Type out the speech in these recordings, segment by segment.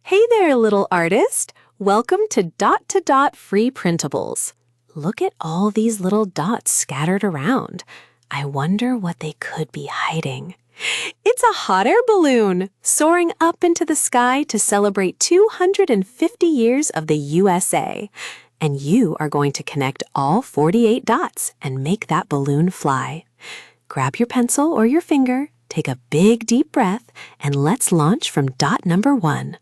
Hey there, little artist! Welcome to Dot Free Printables. Look at all these little dots scattered around. I wonder what they could be hiding. It's a hot air balloon soaring up into the sky to celebrate 250 years of the USA. And you are going to connect all 48 dots and make that balloon fly. Grab your pencil or your finger, take a big deep breath, and let's launch from dot number 1.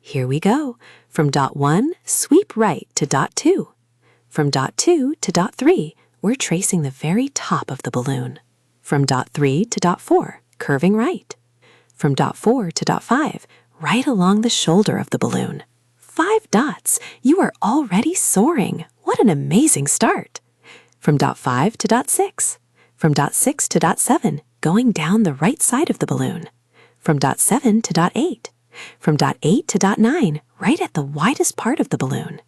Here we go. From dot 1, sweep right to dot 2. From dot 2 to dot 3, we're tracing the very top of the balloon. From dot 3 to dot 4, curving right. From dot 4 to dot 5, right along the shoulder of the balloon. 5 dots. You are already soaring. What an amazing start. From dot 5 to dot 6. From dot 6 to dot 7, going down the right side of the balloon. From dot 7 to dot 8. From dot 8 to dot 9, right at the widest part of the balloon.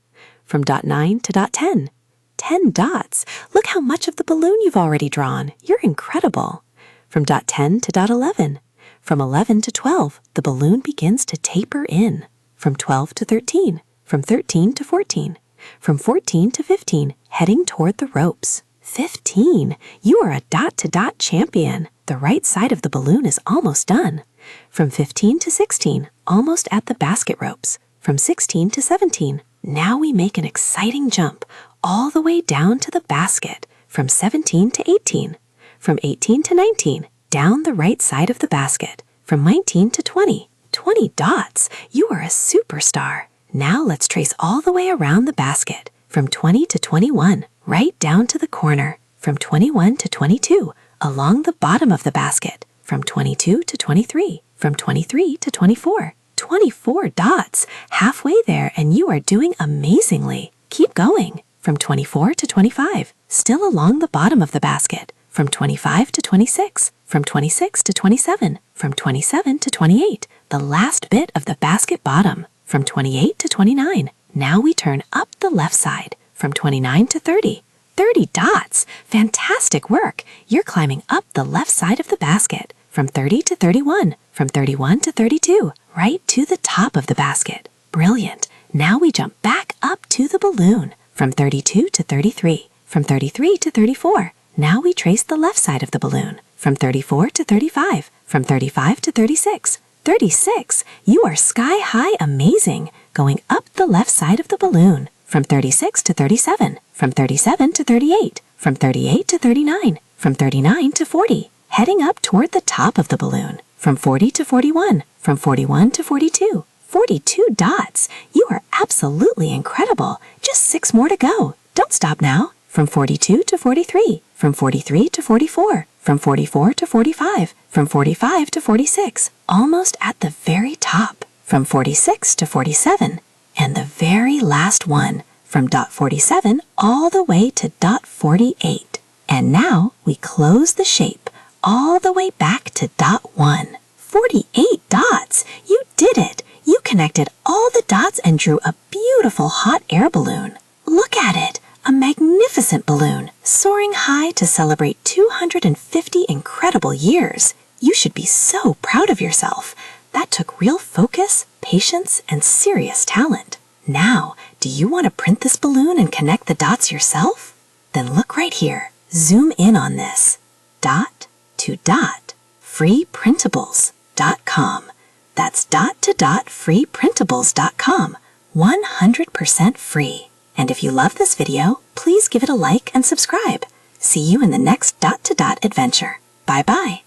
From dot 9 to dot 10. 10 dots. Look how much of the balloon you've already drawn. You're incredible. From dot 10 to dot 11. From 11 to 12, the balloon begins to taper in. From 12 to 13. From 13 to 14. From 14 to 15, heading toward the ropes. 15. You are a dot-to-dot champion. The right side of the balloon is almost done. From 15 to 16, almost at the basket ropes. From 16 to 17, now we make an exciting jump all the way down to the basket. From 17 to 18. From 18 to 19, down the right side of the basket. From 19 to 20, 20 dots. You are a superstar. Now let's trace all the way around the basket. From 20 to 21, right down to the corner. From 21 to 22, along the bottom of the basket. From 22 to 23, from 23 to 24. 24 dots, halfway there, and you are doing amazingly. Keep going. From 24 to 25, still along the bottom of the basket. From 25 to 26, from 26 to 27, from 27 to 28, the last bit of the basket bottom. From 28 to 29, now we turn up the left side. From 29 to 30, 30 dots. Fantastic work. You're climbing up the left side of the basket. From 30 to 31, from 31 to 32, right to the top of the basket. Brilliant. Now we jump back up to the balloon. From 32 to 33, from 33 to 34. Now we trace the left side of the balloon. From 34 to 35, from 35 to 36. 36. You are sky high amazing, going up the left side of the balloon. From 36 to 37, from 37 to 38, from 38 to 39, from 39 to 40, heading up toward the top of the balloon. From 40 to 41, from 41 to 42, 42 dots. You are absolutely incredible. Just 6 more to go. Don't stop now. From 42 to 43, from 43 to 44, from 44 to 45, from 45 to 46, almost at the very top. From 46 to 47, and the very last one, from dot 47 all the way to dot 48. And now we close the shape all the way back to dot 1. 48 dots! You did it! You connected all the dots and drew a beautiful hot air balloon. Look at it! A magnificent balloon, soaring high to celebrate 250 incredible years. You should be so proud of yourself. That took real focus, patience, and serious talent. Now, do you want to print this balloon and connect the dots yourself? Then look right here. Zoom in on this. Dot to dot freeprintables.com. That's dot to dot freeprintables.com. 100% free. And if you love this video, please give it a like and subscribe. See you in the next dot to dot adventure. Bye-bye.